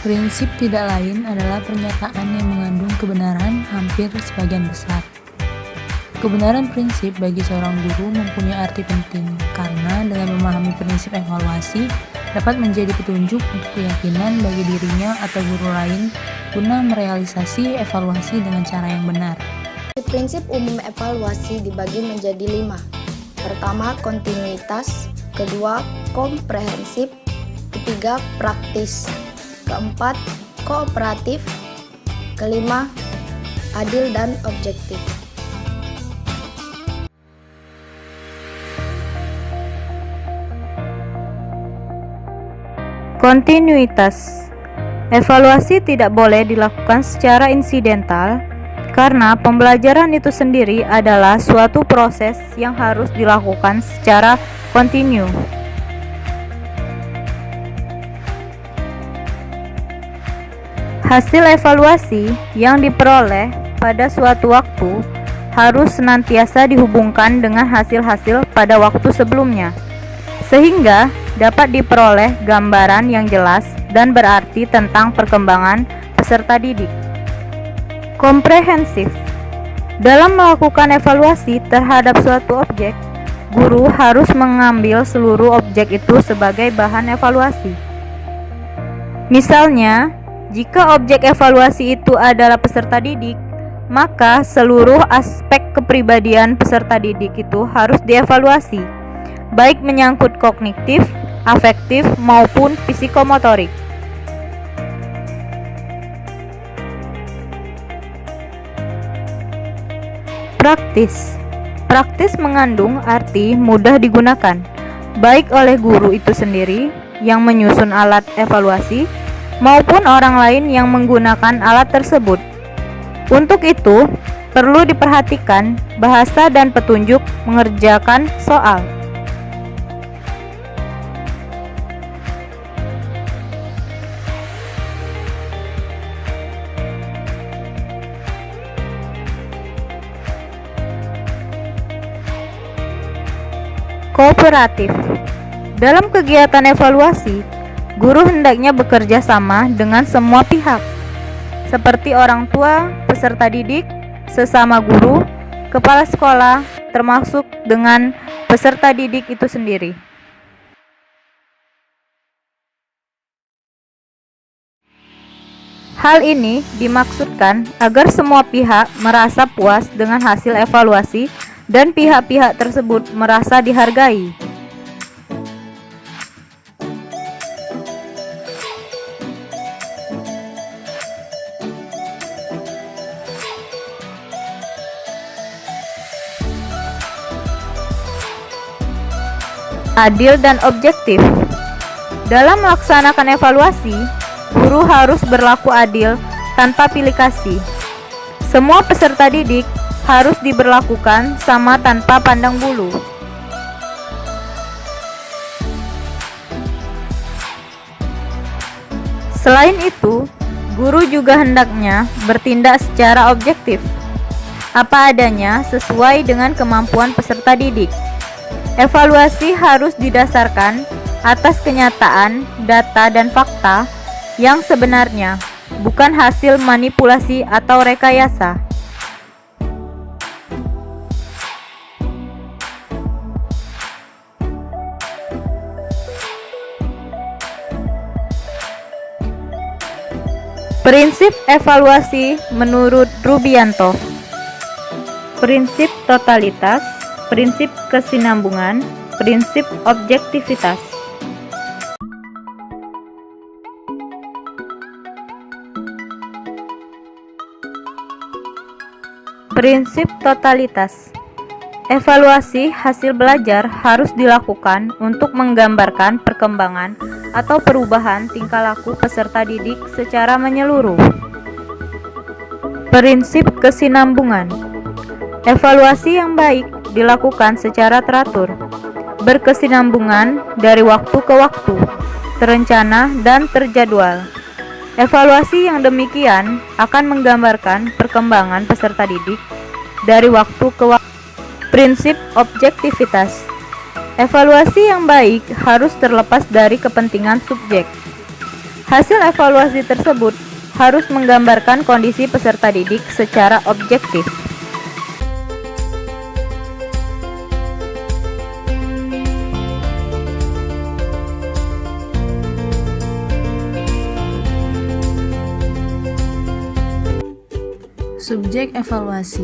Prinsip tidak lain adalah pernyataan yang mengandung kebenaran hampir sebagian besar. Kebenaran prinsip bagi seorang guru mempunyai arti penting, karena dengan memahami prinsip evaluasi dapat menjadi petunjuk untuk keyakinan bagi dirinya atau guru lain guna merealisasi evaluasi dengan cara yang benar. Prinsip umum evaluasi dibagi menjadi 5. Pertama, kontinuitas. Kedua, komprehensif. Ketiga, praktis. Keempat, kooperatif. Kelima, adil dan objektif. Kontinuitas. Evaluasi tidak boleh dilakukan secara insidental karena pembelajaran itu sendiri adalah suatu proses yang harus dilakukan secara kontinu. Hasil evaluasi yang diperoleh pada suatu waktu harus senantiasa dihubungkan dengan hasil-hasil pada waktu sebelumnya, sehingga dapat diperoleh gambaran yang jelas dan berarti tentang perkembangan peserta didik. Komprehensif. Dalam melakukan evaluasi terhadap suatu objek, guru harus mengambil seluruh objek itu sebagai bahan evaluasi. Misalnya, jika objek evaluasi itu adalah peserta didik, maka seluruh aspek kepribadian peserta didik itu harus dievaluasi, baik menyangkut kognitif, afektif, maupun psikomotorik. Praktis. Praktis mengandung arti mudah digunakan, baik oleh guru itu sendiri yang menyusun alat evaluasi, maupun orang lain yang menggunakan alat tersebut. Untuk itu, perlu diperhatikan bahasa dan petunjuk mengerjakan soal. Kooperatif. Dalam kegiatan evaluasi, guru hendaknya bekerja sama dengan semua pihak, seperti orang tua, peserta didik, sesama guru, kepala sekolah, termasuk dengan peserta didik itu sendiri. Hal ini dimaksudkan agar semua pihak merasa puas dengan hasil evaluasi dan pihak-pihak tersebut merasa dihargai. Adil dan objektif. Dalam melaksanakan evaluasi, guru harus berlaku adil tanpa pilih kasih. Semua peserta didik harus diberlakukan sama tanpa pandang bulu. Selain itu, guru juga hendaknya bertindak secara objektif, apa adanya sesuai dengan kemampuan peserta didik. Evaluasi harus didasarkan atas kenyataan, data, dan fakta yang sebenarnya, bukan hasil manipulasi atau rekayasa. Prinsip evaluasi menurut Rubianto. Prinsip totalitas, prinsip kesinambungan, prinsip objektivitas. Prinsip totalitas. Evaluasi hasil belajar harus dilakukan untuk menggambarkan perkembangan atau perubahan tingkah laku peserta didik secara menyeluruh. Prinsip kesinambungan. Evaluasi yang baik dilakukan secara teratur, berkesinambungan dari waktu ke waktu, terencana dan terjadwal. Evaluasi yang demikian akan menggambarkan perkembangan peserta didik dari waktu ke waktu. Prinsip objektivitas. Evaluasi yang baik harus terlepas dari kepentingan subjek. Hasil evaluasi tersebut harus menggambarkan kondisi peserta didik secara objektif. Subjek evaluasi.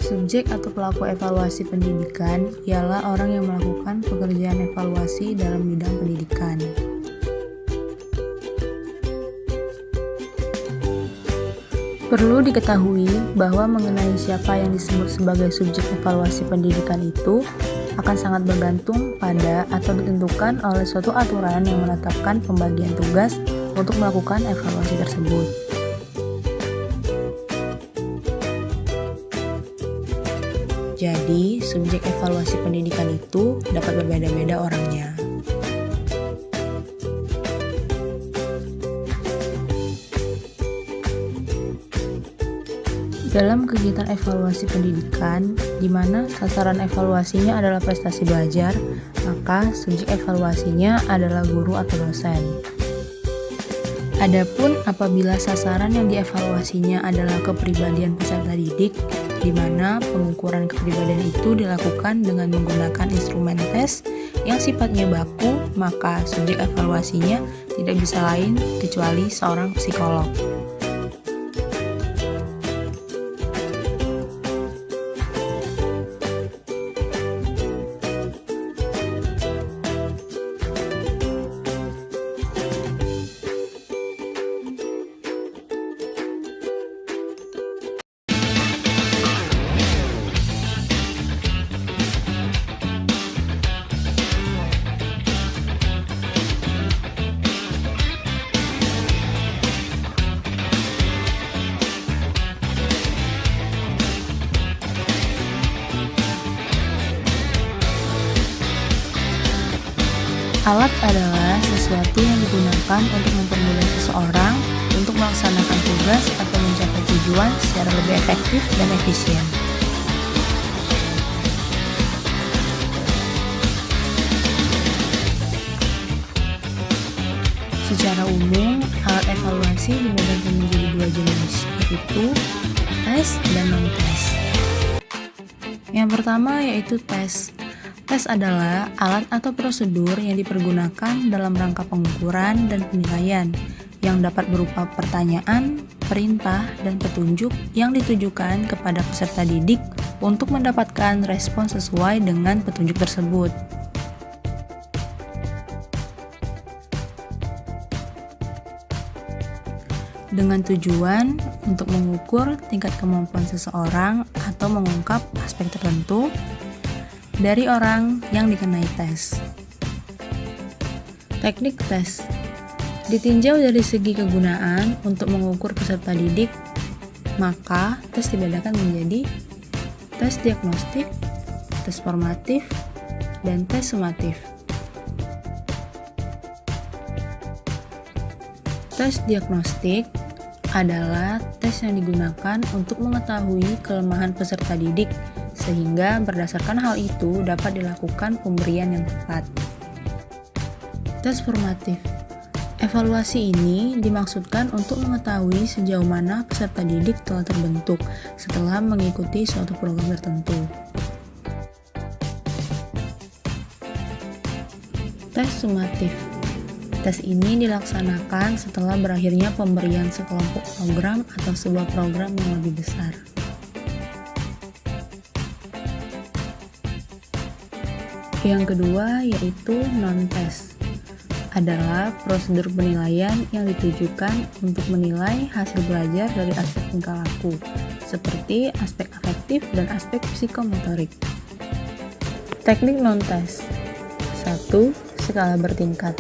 Subjek atau pelaku evaluasi pendidikan ialah orang yang melakukan pekerjaan evaluasi dalam bidang pendidikan. Perlu diketahui bahwa mengenai siapa yang disebut sebagai subjek evaluasi pendidikan itu akan sangat bergantung pada atau ditentukan oleh suatu aturan yang menetapkan pembagian tugas untuk melakukan evaluasi tersebut. Jadi, subjek evaluasi pendidikan itu dapat berbeda-beda orangnya. Dalam kegiatan evaluasi pendidikan, di mana sasaran evaluasinya adalah prestasi belajar, maka subjek evaluasinya adalah guru atau dosen. Adapun apabila sasaran yang dievaluasinya adalah kepribadian peserta didik, di mana pengukuran kepribadian itu dilakukan dengan menggunakan instrumen tes yang sifatnya baku, maka subjek evaluasinya tidak bisa lain kecuali seorang psikolog. Alat adalah sesuatu yang digunakan untuk mempermudah seseorang untuk melaksanakan tugas atau mencapai tujuan secara lebih efektif dan efisien. Secara umum, alat evaluasi dibagi menjadi dua jenis, yaitu tes dan non-tes. Yang pertama yaitu tes. Tes adalah alat atau prosedur yang dipergunakan dalam rangka pengukuran dan penilaian yang dapat berupa pertanyaan, perintah, dan petunjuk yang ditujukan kepada peserta didik untuk mendapatkan respon sesuai dengan petunjuk tersebut. Dengan tujuan untuk mengukur tingkat kemampuan seseorang atau mengungkap aspek tertentu dari orang yang dikenai tes. Teknik tes ditinjau dari segi kegunaan untuk mengukur peserta didik, maka tes dibedakan menjadi tes diagnostik, tes formatif, dan tes sumatif. Tes diagnostik adalah tes yang digunakan untuk mengetahui kelemahan peserta didik sehingga berdasarkan hal itu dapat dilakukan pemberian yang tepat. Tes formatif. Evaluasi ini dimaksudkan untuk mengetahui sejauh mana peserta didik telah terbentuk setelah mengikuti suatu program tertentu. Tes sumatif. Tes ini dilaksanakan setelah berakhirnya pemberian sekelompok program atau sebuah program yang lebih besar. Yang kedua yaitu non-tes, adalah prosedur penilaian yang ditujukan untuk menilai hasil belajar dari aspek tingkah laku, seperti aspek afektif dan aspek psikomotorik. Teknik non-tes. 1. Skala bertingkat.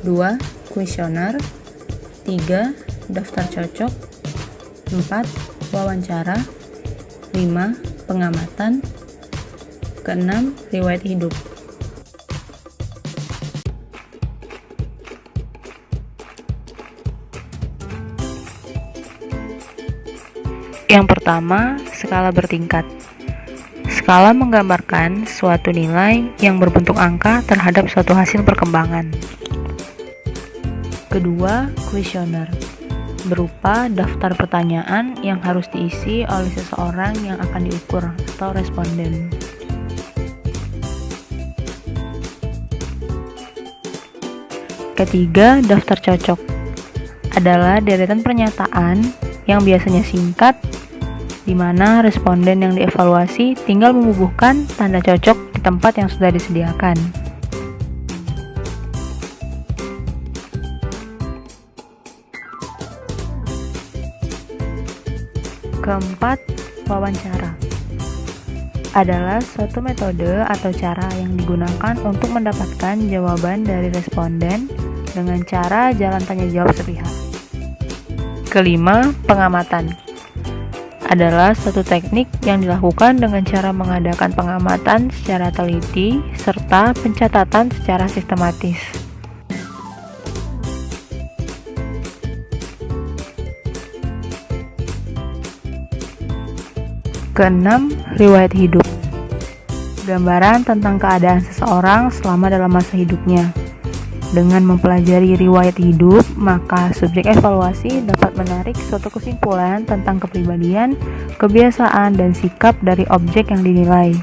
2. Kuesioner. 3. Daftar cocok. 4. Wawancara. 5. Pengamatan. Keenam, riwayat hidup. Yang pertama, skala bertingkat. Skala menggambarkan suatu nilai yang berbentuk angka terhadap suatu hasil perkembangan. Kedua, kuesioner, berupa daftar pertanyaan yang harus diisi oleh seseorang yang akan diukur atau responden. Ketiga, daftar cocok, adalah deretan pernyataan yang biasanya singkat, di mana responden yang dievaluasi tinggal membubuhkan tanda cocok di tempat yang sudah disediakan. Keempat, wawancara, adalah suatu metode atau cara yang digunakan untuk mendapatkan jawaban dari responden dengan cara jalan tanya jawab sepihak. Kelima, pengamatan, adalah suatu teknik yang dilakukan dengan cara mengadakan pengamatan secara teliti serta pencatatan secara sistematis. Keenam, riwayat hidup, gambaran tentang keadaan seseorang selama dalam masa hidupnya. Dengan mempelajari riwayat hidup, maka subjek evaluasi dapat menarik suatu kesimpulan tentang kepribadian, kebiasaan, dan sikap dari objek yang dinilai.